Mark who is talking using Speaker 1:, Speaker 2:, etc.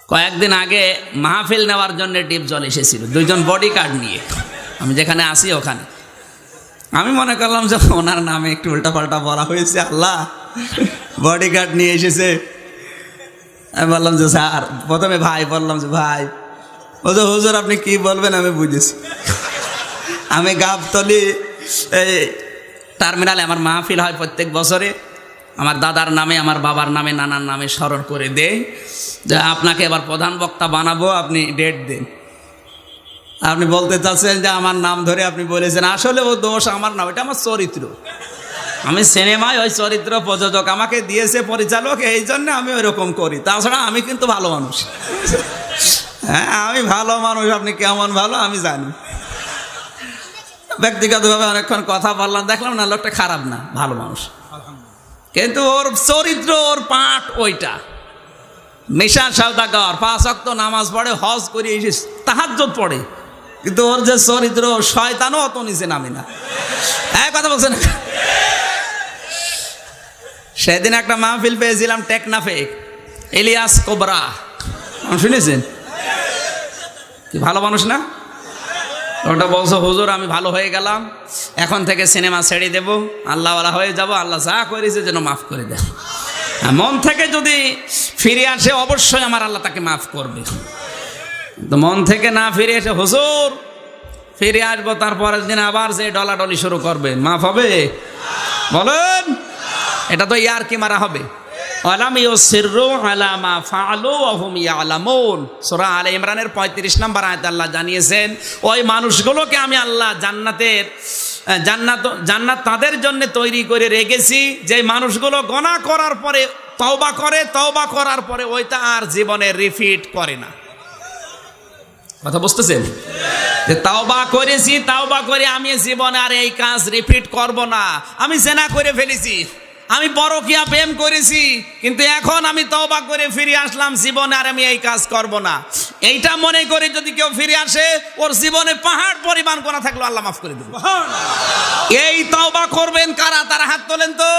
Speaker 1: কয়েকদিন আগে মাহফিল নেওয়ার জন্য ডিপজল এসেছিল, দুইজন বডিগার্ড নিয়ে, আমি যেখানে আসি ওখানে। আমি মনে করলাম যে ওনার নামে একটু উল্টাপাল্টা বলা হয়েছে, আল্লাহ বডিগার্ড নিয়ে এসেছে। আমি বললাম যে স্যার, প্রথমে ভাই বললাম যে ভাই, ও যে হুজুর আপনি কি বলবেন আমি বুঝেছি। আমি গাবতলি এই টার্মিনালে আমার মাহফিল হয় প্রত্যেক বছরে, আমার দাদার নামে, আমার বাবার নামে, নানার নামে স্মরণ করে দেয় যে আপনাকে এবার প্রধান বক্তা বানাবো, আপনি ডেট দিন। আপনি বলতে চাচ্ছেন যে আমার নাম ধরে আপনি বলেছেন, আসলে ও দোষ আমার না, এটা আমার চরিত্র। আমি সিনেমায় ওই চরিত্র প্রযোজক আমাকে দিয়েছে পরিচালক, এই জন্য আমি ওইরকম করি, তাছাড়া আমি কিন্তু ভালো মানুষ। হ্যাঁ আমি ভালো মানুষ, আপনি কেমন ভালো আমি জানি। ব্যক্তিগতভাবে অনেকক্ষণ কথা বললাম, দেখলাম না লোকটা খারাপ না, ভালো মানুষ, কিন্তু ওর চরিত্র, ওর পাঠ ওইটা। নেশা সওদাগর, 5 ওয়াক্ত নামাজ পড়ে, হজ করে এসে তাহাজ্জুদ পড়ে, কিন্তু ওর যে চরিত্র, শয়তানও অত নিচে নামে না। এক কথা বলছেন। সেদিন একটা মাহফিল পেয়েছিলাম টেকনাফে, ইলিয়াস কোবরা, শুনেছেন? কি ভালো মানুষ না? ওটা বলছো হুজুর আমি ভালো হয়ে গেলাম, এখন থেকে সিনেমা ছেড়ে দেব, আল্লাহওয়ালা হয়ে যাব, আল্লাহ যা করেছে যেন মাফ করে দেন। মন থেকে যদি ফিরে আসে অবশ্যই আমার আল্লাহ তাকে মাফ করবে। তো মন থেকে না ফিরে এসে হুজুর ফিরে আসবো, তারপরের দিন আবার যে ডলাডলি শুরু করবে, মাফ হবে? বলেন, এটা তো ইয়ার কি মারা হবে। আলাম ইউসিররু আলা মা ফাআলু ওয়া হুম ইয়ালামুন, সূরা আলে ইমরানের 35 নম্বর আয়াতে আল্লাহ জানিয়েছেন, ওই মানুষগুলোকে আমি আল্লাহ জান্নাত তাদের জন্য তৈরি করে রেখেছি, যে মানুষগুলো গুনাহ করার পরে তওবা করে, তওবা করার পরে ওইটা আর জীবনে রিপিট করে না। কথা বুঝতেছেন? যে তওবা করেছি, তওবা করে আমি জীবনে আর এই কাজ রিপিট করব না। আমি জিনা করে ফেলেছি, আমি পরকীয়া প্রেম করেছি, কিন্তু এখন আমি তওবা করে ফিরে আসলাম, জীবনে আর আমি এই কাজ করব না। এইটা মনে করে যদি কেউ ফিরে আসে, ওর জীবনে পাহাড় পরিমাণ গুনাহ থাকলো আল্লাহ মাফ করে দেবে। এই তওবা করবেন কারা? তারা হাত তোলেন তো।